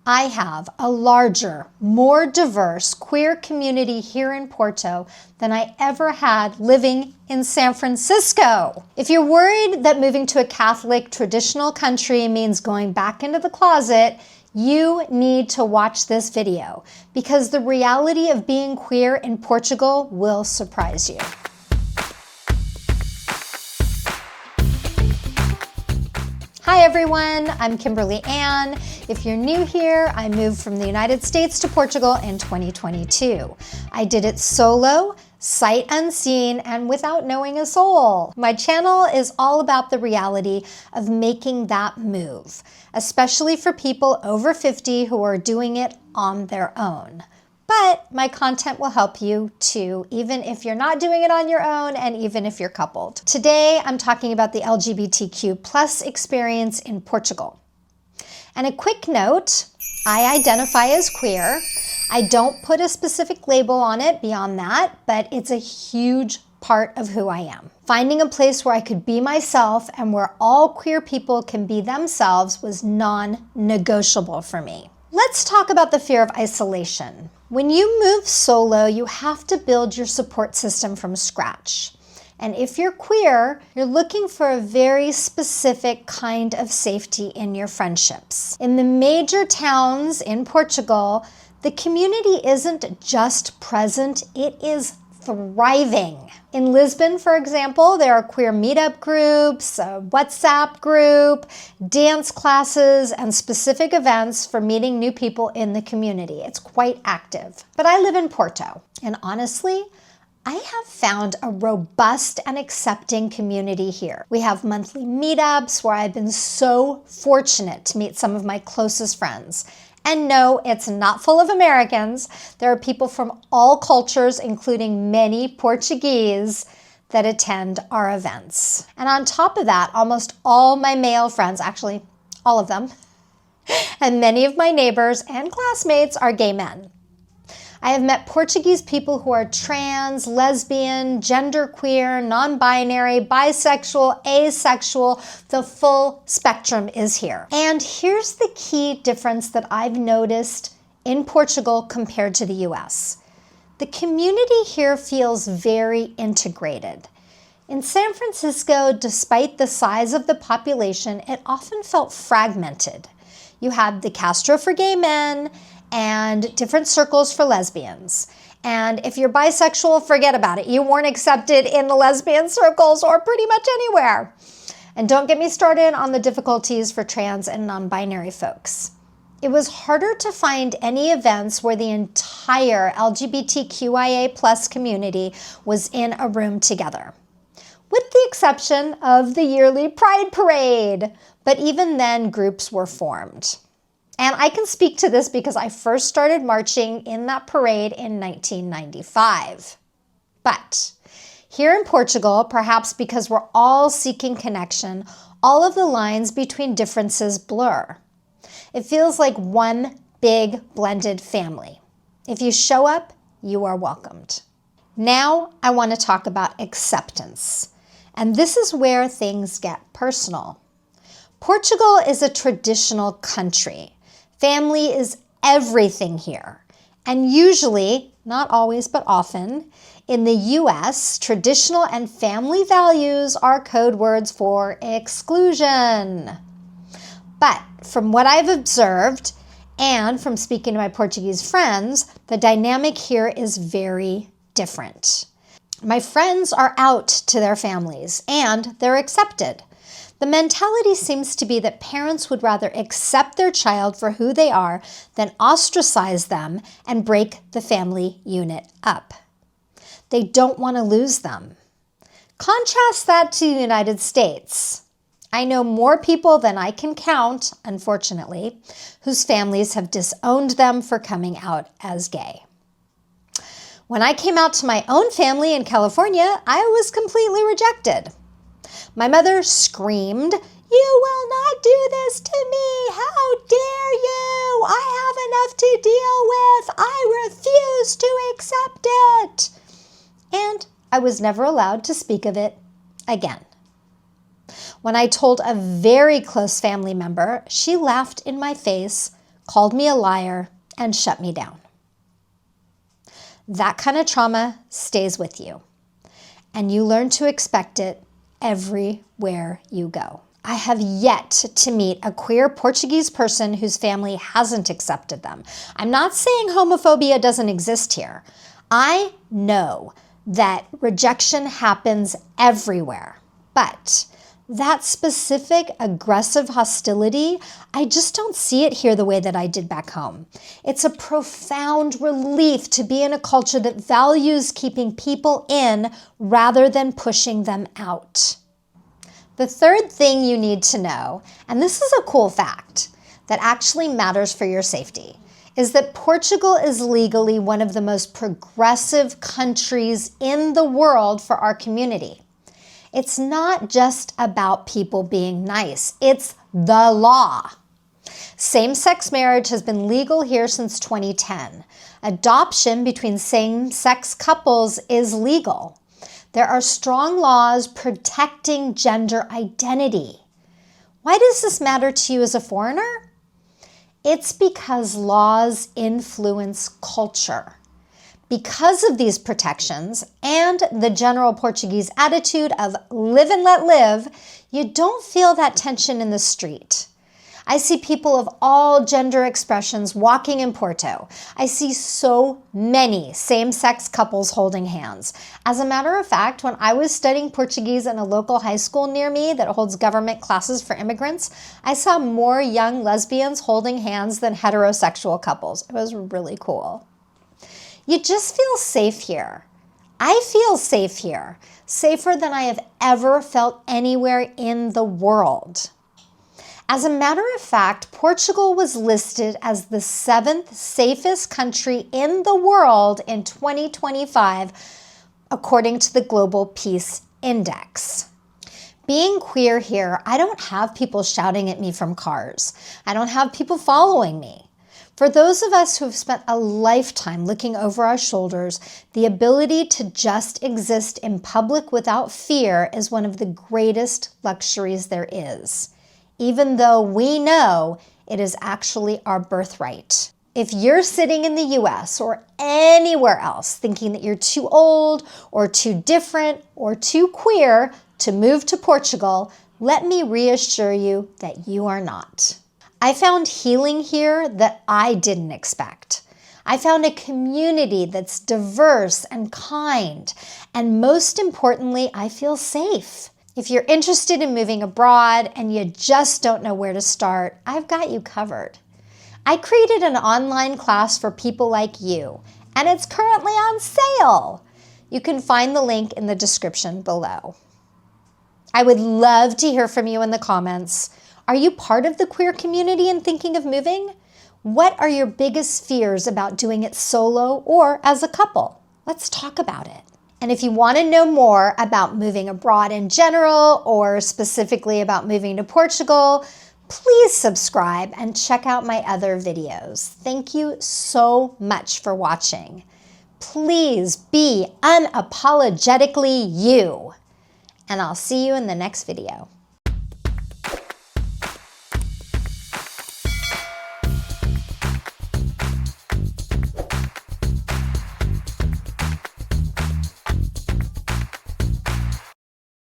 I have a larger, more diverse queer community here in Porto than I ever had living in San Francisco. If you're worried that moving to a Catholic traditional country means going back into the closet, you need to watch this video because the reality of being queer in Portugal will surprise you. Hi everyone, I'm Kimberly Ann. If you're new here, I moved from the United States to Portugal in 2022. I did it solo, sight unseen, and without knowing a soul. My channel is all about the reality of making that move, especially for people over 50 who are doing it on their own. But my content will help you too, even if you're not doing it on your own and even if you're coupled. Today, I'm talking about the LGBTQ plus experience in Portugal. And a quick note, I identify as queer. I don't put a specific label on it beyond that, but it's a huge part of who I am. Finding a place where I could be myself and where all queer people can be themselves was non-negotiable for me. Let's talk about the fear of isolation. When you move solo, you have to build your support system from scratch. And if you're queer, you're looking for a very specific kind of safety in your friendships. In the major towns in Portugal, the community isn't just present, it is thriving. In Lisbon, for example, there are queer meetup groups, a WhatsApp group, dance classes, and specific events for meeting new people in the community. It's quite active. But I live in Porto, and honestly, I have found a robust and accepting community here. We have monthly meetups where I've been so fortunate to meet some of my closest friends. And no, it's not full of Americans. There are people from all cultures, including many Portuguese, that attend our events. And on top of that, almost all my male friends, actually all of them, and many of my neighbors and classmates are gay men. I have met Portuguese people who are trans, lesbian, genderqueer, non-binary, bisexual, asexual. The full spectrum is here. And here's the key difference that I've noticed in Portugal compared to the US. The community here feels very integrated. In San Francisco, despite the size of the population, it often felt fragmented. You had the Castro for gay men, and different circles for lesbians. And if you're bisexual, forget about it. You weren't accepted in the lesbian circles or pretty much anywhere. And don't get me started on the difficulties for trans and non-binary folks. It was harder to find any events where the entire LGBTQIA plus community was in a room together, with the exception of the yearly Pride Parade. But even then, groups were formed. And I can speak to this because I first started marching in that parade in 1995. But here in Portugal, perhaps because we're all seeking connection, all of the lines between differences blur. It feels like one big blended family. If you show up, you are welcomed. Now I want to talk about acceptance. And this is where things get personal. Portugal is a traditional country. Family is everything here. And usually, not always, but often, in the US, traditional and family values are code words for exclusion. But from what I've observed, and from speaking to my Portuguese friends, the dynamic here is very different. My friends are out to their families, and they're accepted. The mentality seems to be that parents would rather accept their child for who they are than ostracize them and break the family unit up. They don't want to lose them. Contrast that to the United States. I know more people than I can count, unfortunately, whose families have disowned them for coming out as gay. When I came out to my own family in California, I was completely rejected. My mother screamed, "You will not do this to me! How dare you! I have enough to deal with! I refuse to accept it!" And I was never allowed to speak of it again. When I told a very close family member, she laughed in my face, called me a liar, and shut me down. That kind of trauma stays with you, and you learn to expect it everywhere you go. I have yet to meet a queer Portuguese person whose family hasn't accepted them. I'm not saying homophobia doesn't exist here. I know that rejection happens everywhere, but that specific aggressive hostility, I just don't see it here the way that I did back home. It's a profound relief to be in a culture that values keeping people in rather than pushing them out. The third thing you need to know, and this is a cool fact that actually matters for your safety, is that Portugal is legally one of the most progressive countries in the world for our community. It's not just about people being nice, it's the law. Same-sex marriage has been legal here since 2010. Adoption between same-sex couples is legal. There are strong laws protecting gender identity. Why does this matter to you as a foreigner? It's because laws influence culture. Because of these protections and the general Portuguese attitude of live and let live, you don't feel that tension in the street. I see people of all gender expressions walking in Porto. I see so many same-sex couples holding hands. As a matter of fact, when I was studying Portuguese in a local high school near me that holds government classes for immigrants, I saw more young lesbians holding hands than heterosexual couples. It was really cool. You just feel safe here. I feel safe here, safer than I have ever felt anywhere in the world. As a matter of fact, Portugal was listed as the 7th safest country in the world in 2025, according to the Global Peace Index. Being queer here, I don't have people shouting at me from cars. I don't have people following me. For those of us who have spent a lifetime looking over our shoulders, the ability to just exist in public without fear is one of the greatest luxuries there is, even though we know it is actually our birthright. If you're sitting in the US or anywhere else thinking that you're too old or too different or too queer to move to Portugal, let me reassure you that you are not. I found healing here that I didn't expect. I found a community that's diverse and kind, and most importantly, I feel safe. If you're interested in moving abroad and you just don't know where to start, I've got you covered. I created an online class for people like you, and it's currently on sale. You can find the link in the description below. I would love to hear from you in the comments. Are you part of the queer community and thinking of moving? What are your biggest fears about doing it solo or as a couple? Let's talk about it. And if you want to know more about moving abroad in general or specifically about moving to Portugal, please subscribe and check out my other videos. Thank you so much for watching. Please be unapologetically you. And I'll see you in the next video.